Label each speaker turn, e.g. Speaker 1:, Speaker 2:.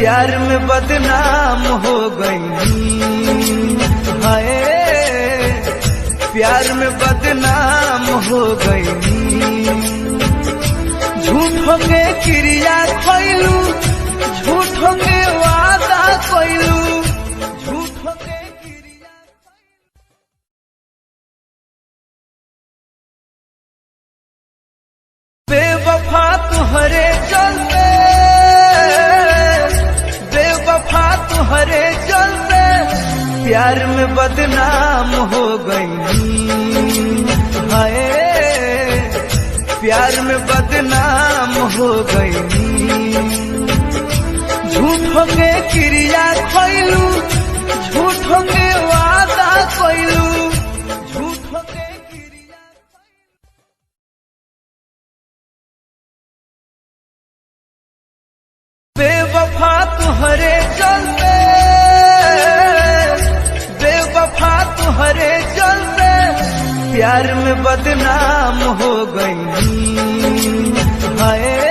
Speaker 1: प्यार में बदनाम हो गई। हाय प्यार में बदनाम हो गई। झूठों के क्रिया खोलू, झूठों के वादा कोइलू, झूठों के क्रिया बेवफा तुहरे चलते, बेवफा तुहरे चलते प्यार में बदनाम हो गई। हाय प्यार में बदनाम हो गई। झूठों के क्रिया खोलू, झूठों के वादा कोइलू, झूठों के क्रिया बेवफा तुहरे चलते, बेवफा तुहरे चलते प्यार में बदनाम हो गई। हाय